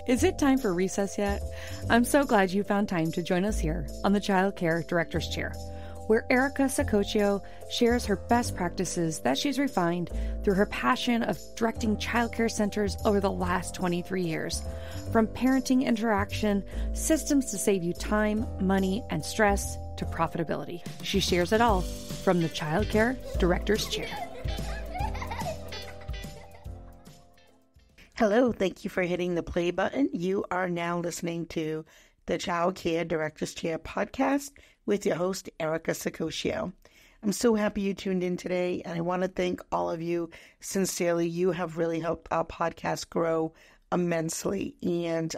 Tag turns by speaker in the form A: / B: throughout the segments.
A: Is it time for recess yet? I'm so glad you found time to join us here on the Childcare Director's Chair, where Erica Sacoccio shares her best practices that she's refined through her passion of directing childcare centers over the last 23 years. From parenting interaction, systems to save you time, money, and stress, to profitability. She shares it all from the Childcare Director's Chair.
B: Hello, thank you for hitting the play button. You are now listening to the Childcare Director's Chair podcast with your host, Erica Sacoccio. I'm so happy you tuned in today, and I want to thank all of you sincerely. You have really helped our podcast grow immensely. And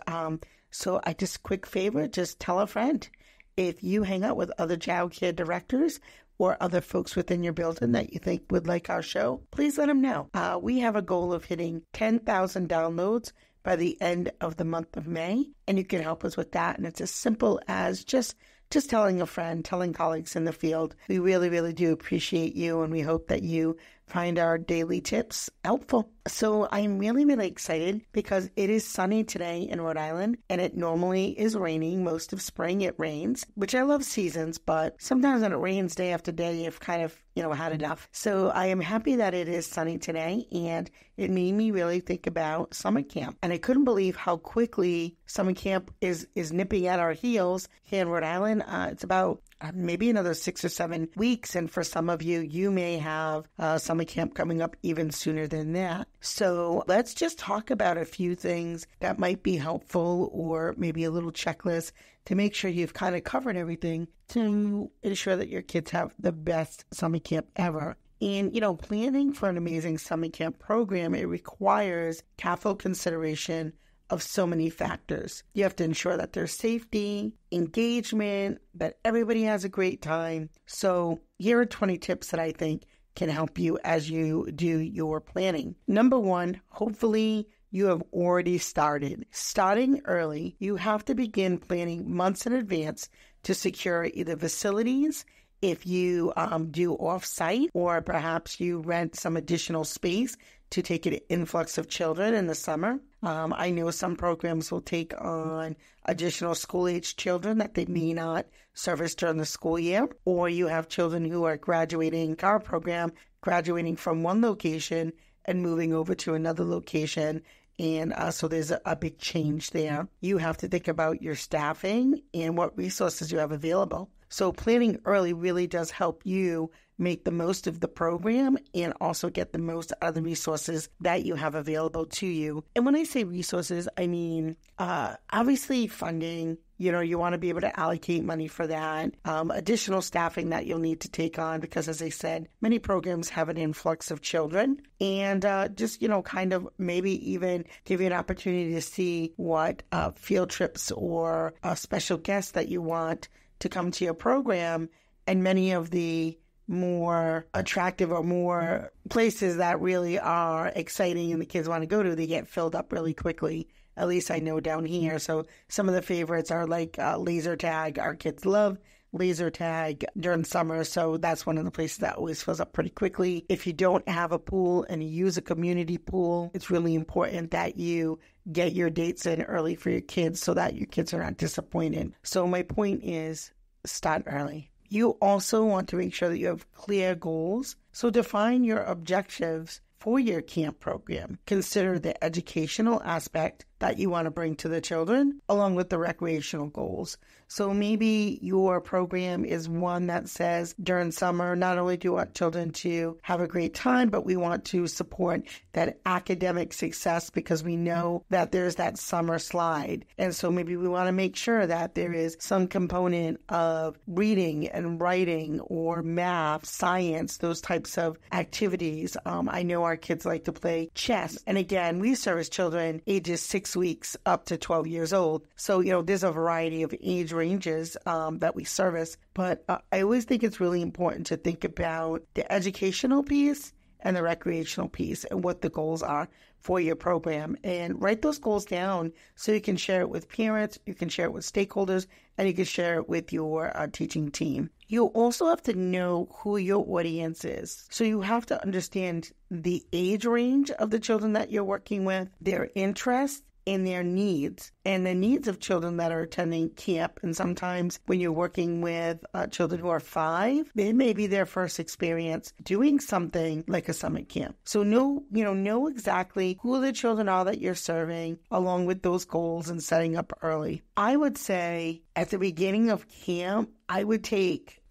B: so I just, quick favor, just tell a friend. If you hang out with other childcare directors or other folks within your building that you think would like our show, please let them know. We have a goal of hitting 10,000 downloads by the end of the month of May, and you can help us with that. And it's as simple as just telling a friend, telling colleagues in the field. We really, really do appreciate you, and we hope that you find our daily tips helpful. So I'm really, really excited because it is sunny today in Rhode Island, and it normally is raining. Most of spring it rains, which I love seasons, but sometimes when it rains day after day, you've kind of, had enough. So I am happy that it is sunny today, and it made me really think about summer camp. And I couldn't believe how quickly summer camp is nipping at our heels here in Rhode Island. It's about maybe another 6 or 7 weeks. And for some of you, you may have summer camp coming up even sooner than that. So let's just talk about a few things that might be helpful, or maybe a little checklist to make sure you've kind of covered everything to ensure that your kids have the best summer camp ever. And, planning for an amazing summer camp program, it requires careful consideration of so many factors. You have to ensure that there's safety, engagement, that everybody has a great time. So here are 20 tips that I think can help you as you do your planning. Number one, hopefully you have already started. Starting early, you have to begin planning months in advance to secure either facilities, if you do off-site, or perhaps you rent some additional space to take an influx of children in the summer. I know some programs will take on additional school-age children that they may not service during the school year, or you have children who are graduating our program, graduating from one location and moving over to another location. And so there's a big change there. You have to think about your staffing and what resources you have available. So planning early really does help you make the most of the program and also get the most out of the resources that you have available to you. And when I say resources, I mean, obviously funding. You want to be able to allocate money for that. Additional staffing that you'll need to take on because, as I said, many programs have an influx of children. And just, kind of maybe even give you an opportunity to see what field trips or special guests that you want to come to your program. And many of the more attractive or more places that really are exciting and the kids want to go to, they get filled up really quickly. At least I know down here. So some of the favorites are like laser tag. Our kids love laser tag during summer. So that's one of the places that always fills up pretty quickly. If you don't have a pool and you use a community pool, it's really important that you get your dates in early for your kids so that your kids are not disappointed. So my point is, start early. You also want to make sure that you have clear goals. So define your objectives for your camp program. Consider the educational aspect that you want to bring to the children, along with the recreational goals. So maybe your program is one that says during summer, not only do we want children to have a great time, but we want to support that academic success because we know that there's that summer slide. And so maybe we want to make sure that there is some component of reading and writing or math, science, those types of activities. I know our kids like to play chess. And again, we service children ages 6 weeks up to 12 years old. So, there's a variety of age ranges that we service. But I always think it's really important to think about the educational piece and the recreational piece and what the goals are for your program, and write those goals down so you can share it with parents, you can share it with stakeholders, and you can share it with your teaching team. You also have to know who your audience is. So you have to understand the age range of the children that you're working with, their interests, in their needs and the needs of children that are attending camp. And sometimes when you're working with children who are 5, it may be their first experience doing something like a summer camp. So know exactly who the children are that you're serving, along with those goals and setting up early. I would say at the beginning of camp, I would take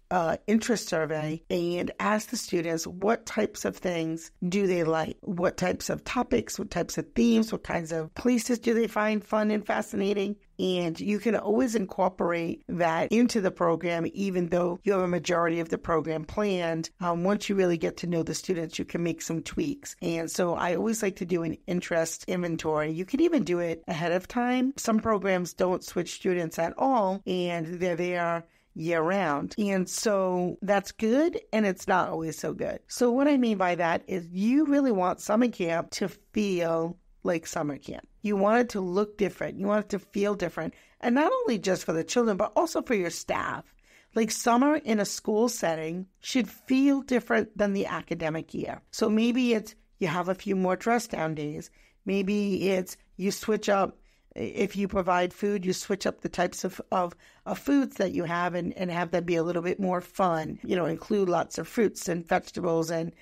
B: interest survey and ask the students what types of things do they like, what types of topics, what types of themes, what kinds of places do they find fun and fascinating. And you can always incorporate that into the program, even though you have a majority of the program planned. Once you really get to know the students, you can make some tweaks. And so I always like to do an interest inventory. You can even do it ahead of time. Some programs don't switch students at all, and they're there year-round. And so that's good, and it's not always so good. So what I mean by that is you really want summer camp to feel like summer camp. You want it to look different. You want it to feel different. And not only just for the children, but also for your staff. Like summer in a school setting should feel different than the academic year. So maybe it's you have a few more dress down days. Maybe it's you switch up. If you provide food, you switch up the types of foods that you have and have them be a little bit more fun. Include lots of fruits and vegetables and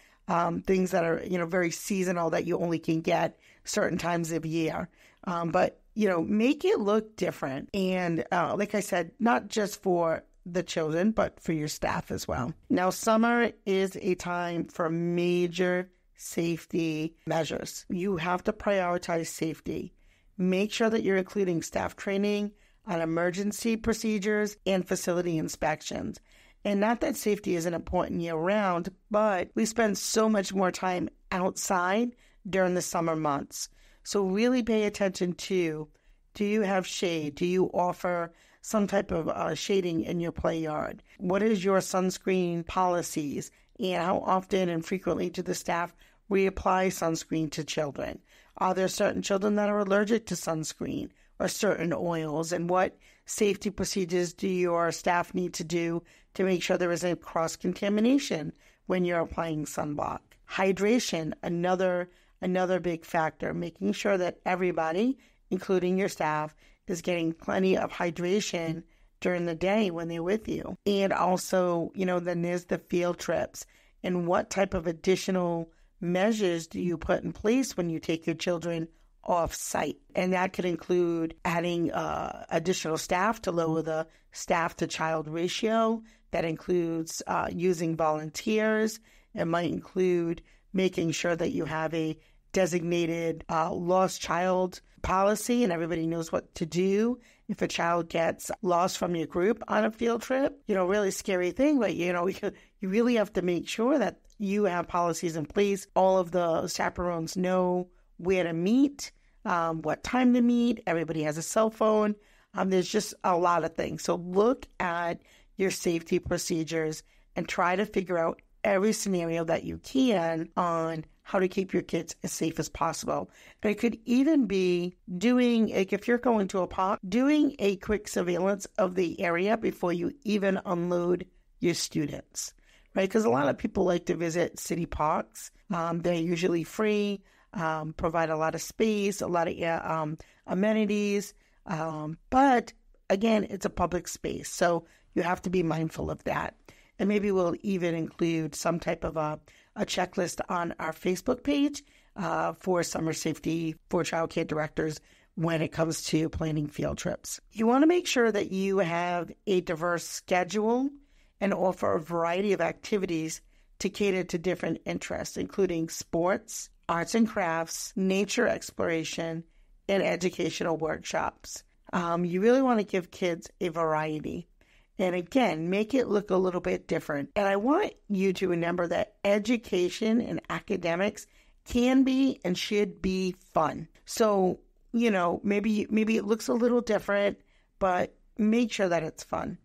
B: things that are, very seasonal that you only can get certain times of year. But make it look different. And like I said, not just for the children, but for your staff as well. Now, summer is a time for major safety measures. You have to prioritize safety. Make sure that you're including staff training on emergency procedures and facility inspections. And not that safety isn't important year-round, but we spend so much more time outside during the summer months. So really pay attention to, do you have shade? Do you offer some type of shading in your play yard? What is your sunscreen policies? And how often and frequently do the staff reapply sunscreen to children? Are there certain children that are allergic to sunscreen or certain oils? And what safety procedures do your staff need to do to make sure there isn't cross-contamination when you're applying sunblock? Hydration, another big factor, making sure that everybody, including your staff, is getting plenty of hydration during the day when they're with you. And also, then there's the field trips and what type of additional measures do you put in place when you take your children off-site? And that could include adding additional staff to lower the staff-to-child ratio. That includes using volunteers. It might include making sure that you have a designated lost child policy and everybody knows what to do if a child gets lost from your group on a field trip. Really scary thing, but you really have to make sure that you have policies in place. All of the chaperones know where to meet, what time to meet. Everybody has a cell phone. There's just a lot of things. So look at your safety procedures and try to figure out every scenario that you can on how to keep your kids as safe as possible. And it could even be doing, if you're going to a park, doing a quick surveillance of the area before you even unload your students. Right, because a lot of people like to visit city parks. They're usually free, provide a lot of space, a lot of amenities. But again, it's a public space, so you have to be mindful of that. And maybe we'll even include some type of a checklist on our Facebook page for summer safety for childcare directors when it comes to planning field trips. You want to make sure that you have a diverse schedule and offer a variety of activities to cater to different interests, including sports, arts and crafts, nature exploration, and educational workshops. You really want to give kids a variety. And again, make it look a little bit different. And I want you to remember that education and academics can be and should be fun. So, maybe it looks a little different, but make sure that it's fun.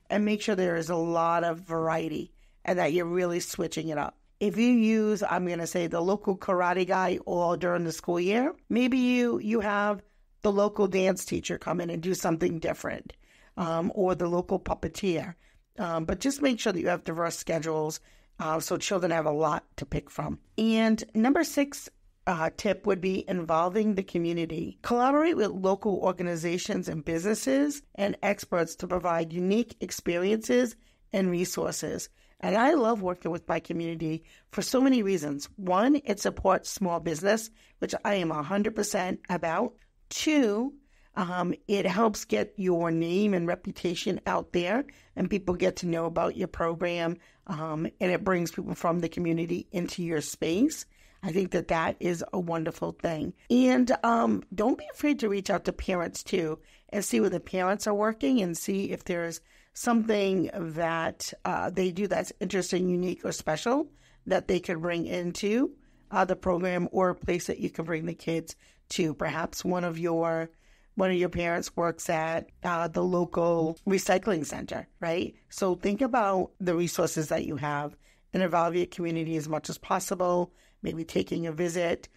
B: And make sure there is a lot of variety and that you're really switching it up. If you use, I'm going to say, the local karate guy all during the school year, maybe you have the local dance teacher come in and do something different, or the local puppeteer. But just make sure that you have diverse schedules so children have a lot to pick from. And number 6 tip would be involving the community. Collaborate with local organizations and businesses and experts to provide unique experiences and resources. And I love working with my community for so many reasons. One, it supports small business, which I am 100% about. Two, it helps get your name and reputation out there, and people get to know about your program, and it brings people from the community into your space. I think that is a wonderful thing. And don't be afraid to reach out to parents too and see where the parents are working and see if there's something that they do that's interesting, unique, or special that they could bring into the program, or a place that you can bring the kids to. Perhaps one of your parents works at the local recycling center, right? So think about the resources that you have and involve your community as much as possible. Maybe taking a visit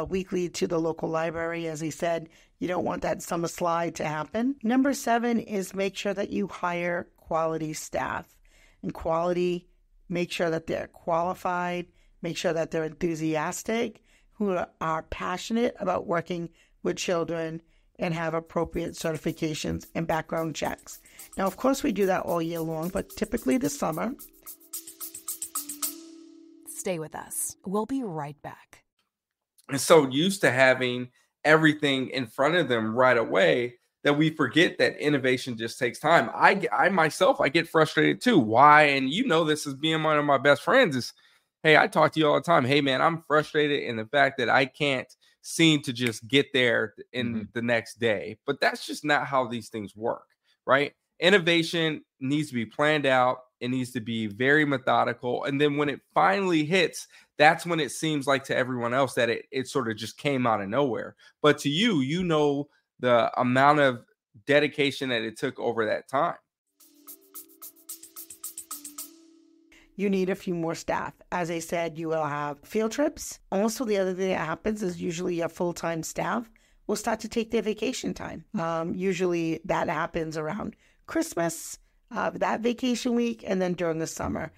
B: weekly to the local library. As I said, you don't want that summer slide to happen. Number 7 is make sure that you hire quality staff. And quality, make sure that they're qualified, make sure that they're enthusiastic, who are passionate about working with children, and have appropriate certifications and background checks. Now, of course, we do that all year long, but typically this summer.
A: Stay with us. We'll be right back.
C: And so used to having everything in front of them right away that we forget that innovation just takes time. I myself, I get frustrated too. Why? And this as being one of my best friends is, hey, I talk to you all the time. Hey, man, I'm frustrated in the fact that I can't seem to just get there in the next day. But that's just not how these things work, right? Innovation needs to be planned out. It needs to be very methodical. And then when it finally hits, that's when it seems like to everyone else that it sort of just came out of nowhere. But to you, the amount of dedication that it took over that time.
B: You need a few more staff. As I said, you will have field trips. Also, the other thing that happens is usually your full-time staff will start to take their vacation time. Usually that happens around Christmas, that vacation week, and then during the summer.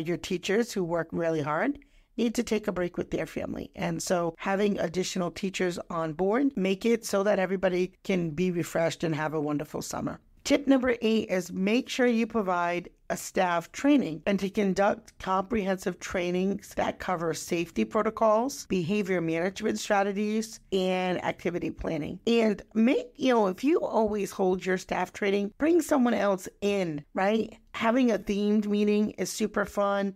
B: Your teachers who work really hard need to take a break with their family. And so having additional teachers on board, make it so that everybody can be refreshed and have a wonderful summer. Tip number 8 is make sure you provide a staff training and to conduct comprehensive trainings that cover safety protocols, behavior management strategies, and activity planning. And if you always hold your staff training, bring someone else in, right? Having a themed meeting is super fun.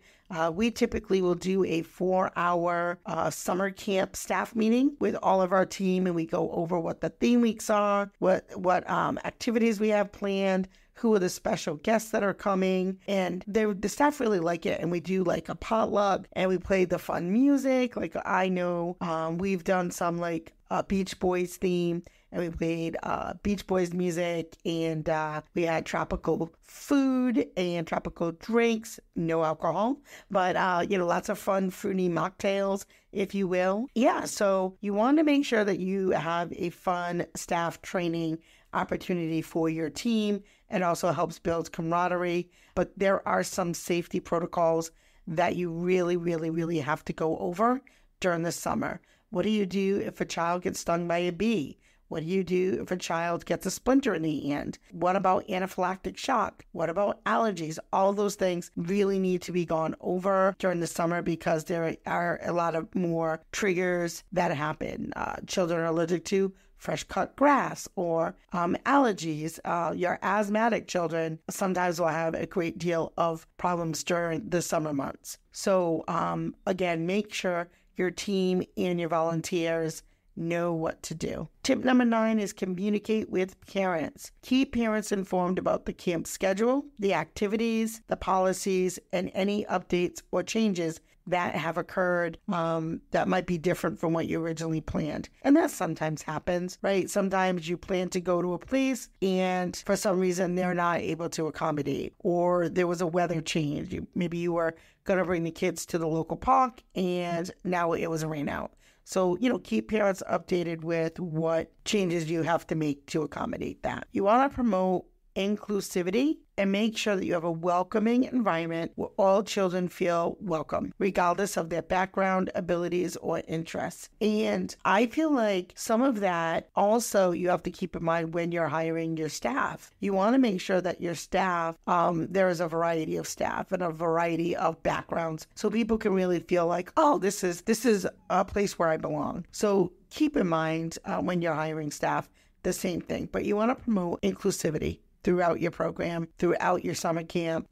B: We typically will do a 4-hour summer camp staff meeting with all of our team, and we go over what the theme weeks are, what activities we have planned, who are the special guests that are coming, and the staff really like it. And we do like a potluck, and we play the fun music. Like I know we've done some like Beach Boys theme, and we played Beach Boys music, and we had tropical food and tropical drinks, no alcohol, but lots of fun fruity mocktails, if you will. Yeah, so you want to make sure that you have a fun staff training opportunity for your team, and also helps build camaraderie. But there are some safety protocols that you really, really, really have to go over during the summer. What do you do if a child gets stung by a bee? What do you do if a child gets a splinter in the hand? What about anaphylactic shock? What about allergies? All those things really need to be gone over during the summer because there are a lot of more triggers that happen. Children are allergic to fresh cut grass or allergies. Your asthmatic children sometimes will have a great deal of problems during the summer months. So again, make sure your team and your volunteers know what to do. Tip number 9 is communicate with parents. Keep parents informed about the camp schedule, the activities, the policies, and any updates or changes that have occurred that might be different from what you originally planned. And that sometimes happens, right? Sometimes you plan to go to a place and for some reason they're not able to accommodate, or there was a weather change. Maybe you were going to bring the kids to the local park and now it was a rain out. So, keep parents updated with what changes you have to make to accommodate that. You want to promote inclusivity and make sure that you have a welcoming environment where all children feel welcome, regardless of their background, abilities, or interests. And I feel like some of that also you have to keep in mind when you're hiring your staff. You want to make sure that your staff, there is a variety of staff and a variety of backgrounds, so people can really feel like, oh, this is a place where I belong. So keep in mind when you're hiring staff, the same thing. But you want to promote inclusivity throughout your program, throughout your summer camp,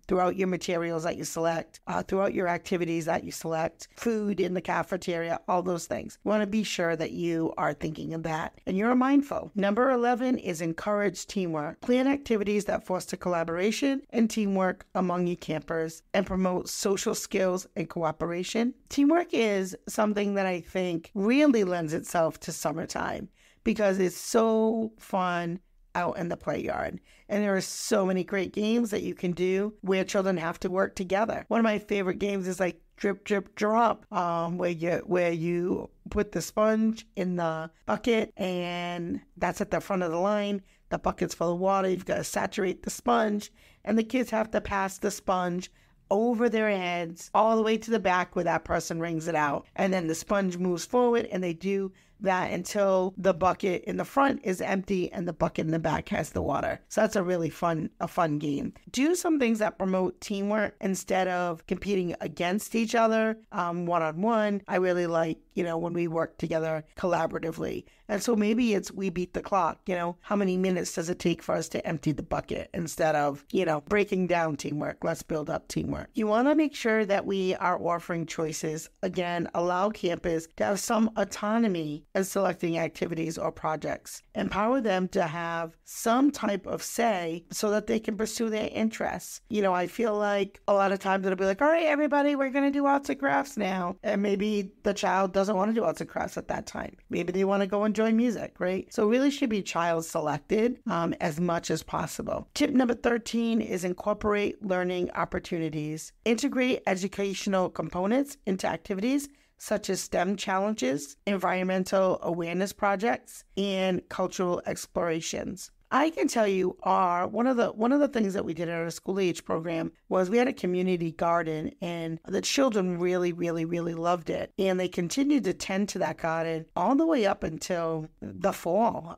B: throughout your materials that you select, throughout your activities that you select, food in the cafeteria, all those things. You want to be sure that you are thinking of that and you're mindful. Number 11 is encourage teamwork. Plan activities that foster collaboration and teamwork among you campers and promote social skills and cooperation. Teamwork is something that I think really lends itself to summertime because it's so fun out in the play yard. And there are so many great games that you can do where children have to work together. One of my favorite games is like drip, drip, drop, where you put the sponge in the bucket and that's at the front of the line. The bucket's full of water. You've got to saturate the sponge and the kids have to pass the sponge over their heads all the way to the back where that person wrings it out. And then the sponge moves forward and they do that until the bucket in the front is empty and the bucket in the back has the water. So that's a really fun game. Do some things that promote teamwork instead of competing against each other one-on-one. I really like, when we work together collaboratively. And so maybe it's we beat the clock, how many minutes does it take for us to empty the bucket instead of, breaking down teamwork. Let's build up teamwork. You want to make sure that we are offering choices. Again, allow campus to have some autonomy in selecting activities or projects. Empower them to have some type of say so that they can pursue their interests. I feel like a lot of times it'll be like, all right, everybody, we're going to do arts and crafts now. And maybe the child doesn't want to do arts and crafts at that time. Maybe they want to go enjoy music, right? So it really should be child selected as much as possible. Tip number 13 is incorporate learning opportunities. Integrate educational components into activities such as STEM challenges, environmental awareness projects, and cultural explorations. I can tell you one of the things that we did at our school age program was we had a community garden and the children really, really, really loved it. And they continued to tend to that garden all the way up until the fall.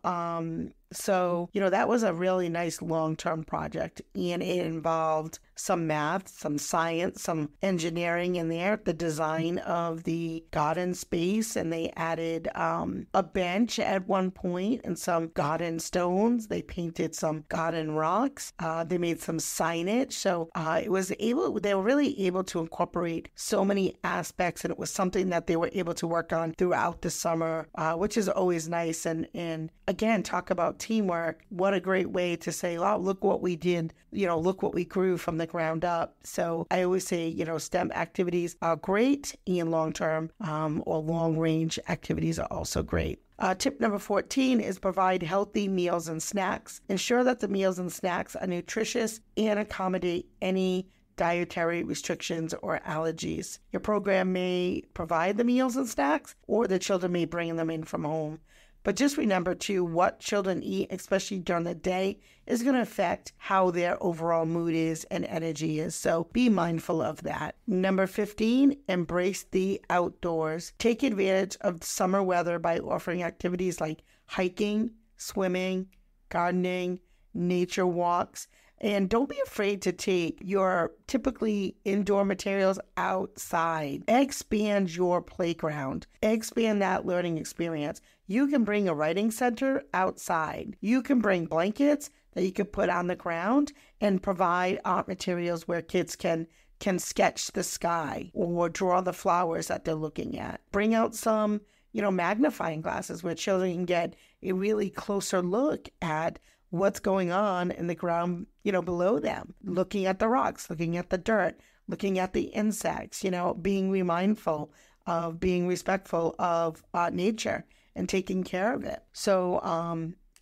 B: So, that was a really nice long-term project and it involved some math, some science, some engineering in there, the design of the garden space, and they added a bench at one point and some garden stones. They painted some garden rocks. They made some signage. So they were really able to incorporate so many aspects, and it was something that they were able to work on throughout the summer, which is always nice. And again, talk about teamwork. What a great way to say, oh, look what we did, look what we grew from the ground up. So I always say, STEM activities are great, and long-term or long-range activities are also great. Tip number 14 is provide healthy meals and snacks. Ensure that the meals and snacks are nutritious and accommodate any dietary restrictions or allergies. Your program may provide the meals and snacks, or the children may bring them in from home. But just remember, too, what children eat, especially during the day, is going to affect how their overall mood is and energy is. So be mindful of that. Number 15, embrace the outdoors. Take advantage of summer weather by offering activities like hiking, swimming, gardening, nature walks. And don't be afraid to take your typically indoor materials outside. Expand your playground. Expand that learning experience. You can bring a writing center outside. You can bring blankets that you can put on the ground and provide art materials where kids can sketch the sky or draw the flowers that they're looking at. Bring out some, magnifying glasses where children can get a really closer look at what's going on in the ground, below them, looking at the rocks, looking at the dirt, looking at the insects, being mindful of being respectful of nature and taking care of it. So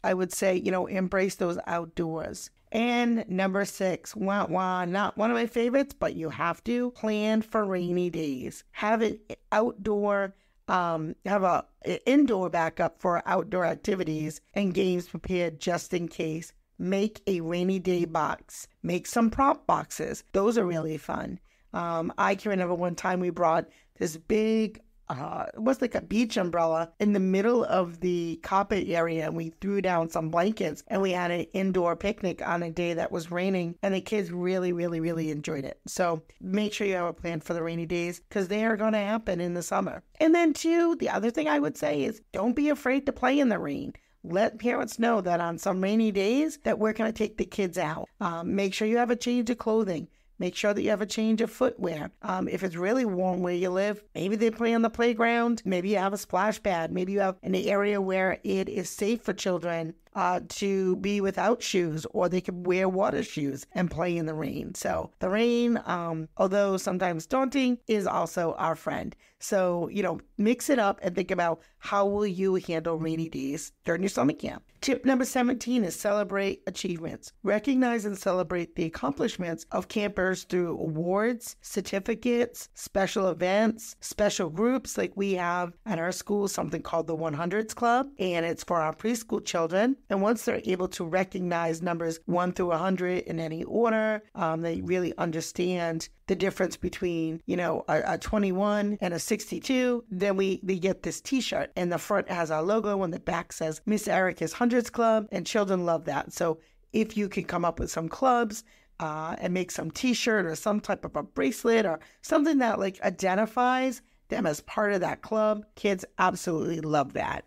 B: I would say, embrace those outdoors. And number 6, not one of my favorites, but you have to plan for rainy days. Have an outdoor have a indoor backup for outdoor activities and games prepared just in case make a rainy day box. Make some prop boxes. Those are really fun. I can remember one time we brought this big, it was like a beach umbrella in the middle of the carpet area, and we threw down some blankets and we had an indoor picnic on a day that was raining, and the kids really, really, really enjoyed it. So make sure you have a plan for the rainy days, because they are going to happen in the summer. And then too, the other thing I would say is don't be afraid to play in the rain. Let parents know that on some rainy days that we're going to take the kids out. Make sure you have a change of clothing. Make sure that you have a change of footwear. If it's really warm where you live, maybe they play on the playground. Maybe you have a splash pad. Maybe you have an area where it is safe for children to be without shoes, or they can wear water shoes and play in the rain. So the rain, although sometimes daunting, is also our friend. So, mix it up and think about how will you handle rainy days during your summer camp. Tip number 17 is celebrate achievements. Recognize and celebrate the accomplishments of campers through awards, certificates, special events, special groups. Like we have at our school something called the 100s Club, and it's for our preschool children. And once they're able to recognize numbers 1 through 100 in any order, they really understand the difference between, a 21 and a 62. Then they get this t-shirt, and the front has our logo and the back says Miss Erica's 100s Club, and children love that. So if you can come up with some clubs and make some t-shirt or some type of a bracelet or something that identifies them as part of that club, kids absolutely love that.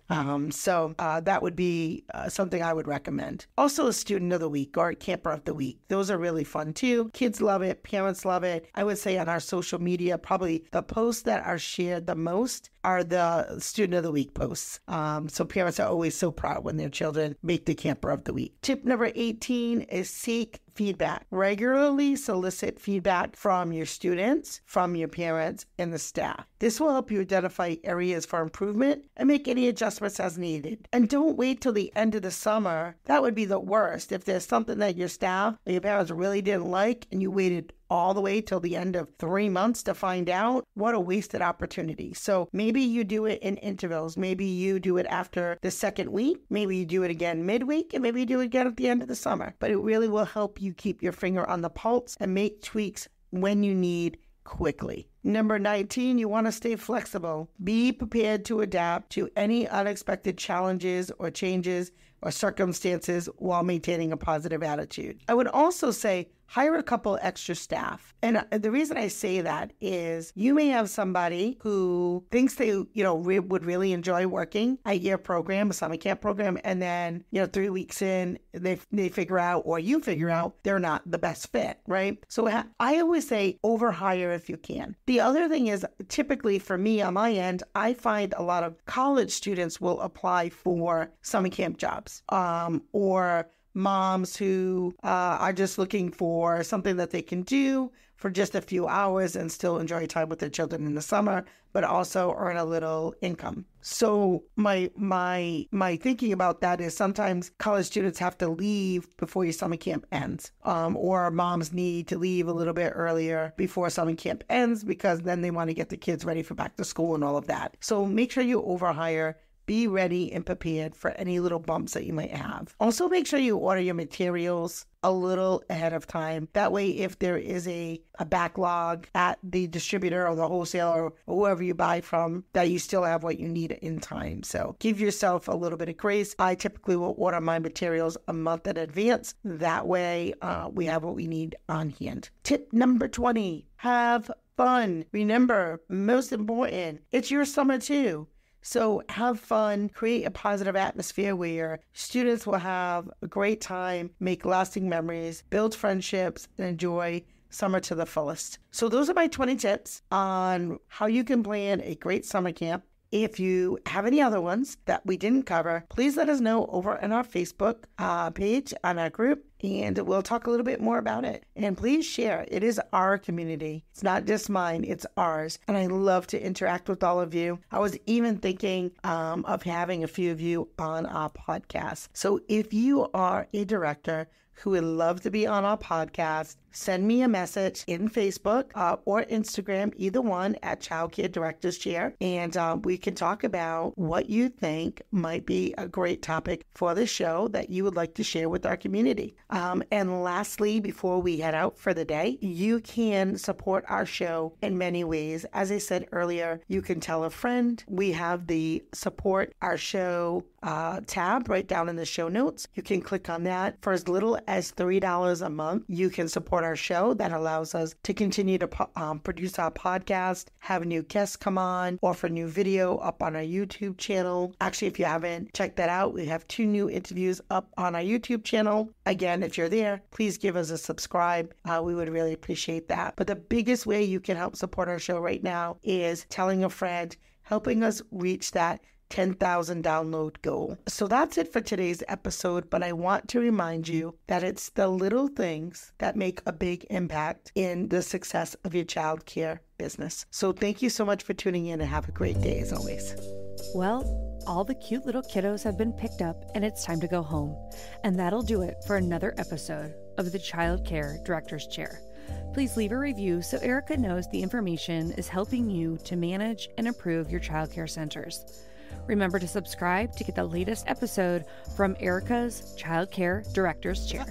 B: So that would be something I would recommend. Also, a student of the week or a camper of the week. Those are really fun too. Kids love it. Parents love it. I would say on our social media, probably the posts that are shared the most are the student of the week posts. So parents are always so proud when their children make the camper of the week. Tip number 18 is seek feedback. Regularly solicit feedback from your students, from your parents, and the staff. This will help you identify areas for improvement and make any adjustments as needed. And don't wait till the end of the summer. That would be the worst. If there's something that your staff or your parents really didn't like and you waited all the way till the end of 3 months to find out, what a wasted opportunity. So maybe you do it in intervals. Maybe you do it after the second week. Maybe you do it again midweek, and maybe you do it again at the end of the summer. But it really will help you keep your finger on the pulse and make tweaks when you need quickly. Number 19, you want to stay flexible. Be prepared to adapt to any unexpected challenges or changes or circumstances while maintaining a positive attitude. I would also say hire a couple extra staff. And the reason I say that is you may have somebody who thinks they, would really enjoy working at your program, a summer camp program, and then, 3 weeks in, they figure out, or you figure out, they're not the best fit, right? So I always say overhire if you can. The other thing is, typically for me on my end, I find a lot of college students will apply for summer camp jobs, or moms who are just looking for something that they can do for just a few hours and still enjoy time with their children in the summer, but also earn a little income. So my thinking about that is sometimes college students have to leave before your summer camp ends, or moms need to leave a little bit earlier before summer camp ends because then they want to get the kids ready for back to school and all of that. So make sure you overhire. Be ready and prepared for any little bumps that you might have. Also, make sure you order your materials a little ahead of time. That way, if there is a backlog at the distributor or the wholesaler or whoever you buy from, that you still have what you need in time. So give yourself a little bit of grace. I typically will order my materials a month in advance. That way, we have what we need on hand. Tip number 20, have fun. Remember, most important, it's your summer too. So have fun, create a positive atmosphere where your students will have a great time, make lasting memories, build friendships, and enjoy summer to the fullest. So those are my 20 tips on how you can plan a great summer camp. If you have any other ones that we didn't cover, please let us know over on our Facebook page, on our group. and we'll talk a little bit more about it. And please share. It is our community. It's not just mine, it's ours. And I love to interact with all of you. I was even thinking of having a few of you on our podcast. So if you are a director who would love to be on our podcast, send me a message in Facebook or Instagram, either one, at Childcare Directors Chair, and we can talk about what you think might be a great topic for the show that you would like to share with our community. And lastly, before we head out for the day, you can support our show in many ways. As I said earlier, you can tell a friend. We have the support our show tab right down in the show notes. You can click on that. For as little as $3 a month, you can support our show. That allows us to continue to produce our podcast, have new guests come on, offer new video up on our YouTube channel. Actually, if you haven't checked that out, we have 2 new interviews up on our YouTube channel. Again, if you're there, please give us a subscribe. We would really appreciate that. But the biggest way you can help support our show right now is telling a friend, helping us reach that 10,000 download goal. So that's it for today's episode, but I want to remind you that it's the little things that make a big impact in the success of your child care business. So thank you so much for tuning in, and have a great day as always.
A: Well, all the cute little kiddos have been picked up and it's time to go home. And that'll do it for another episode of the Child Care Director's Chair. Please leave a review so Erica knows the information is helping you to manage and improve your child care centers. Remember to subscribe to get the latest episode from Erica's Child Care Director's Chair.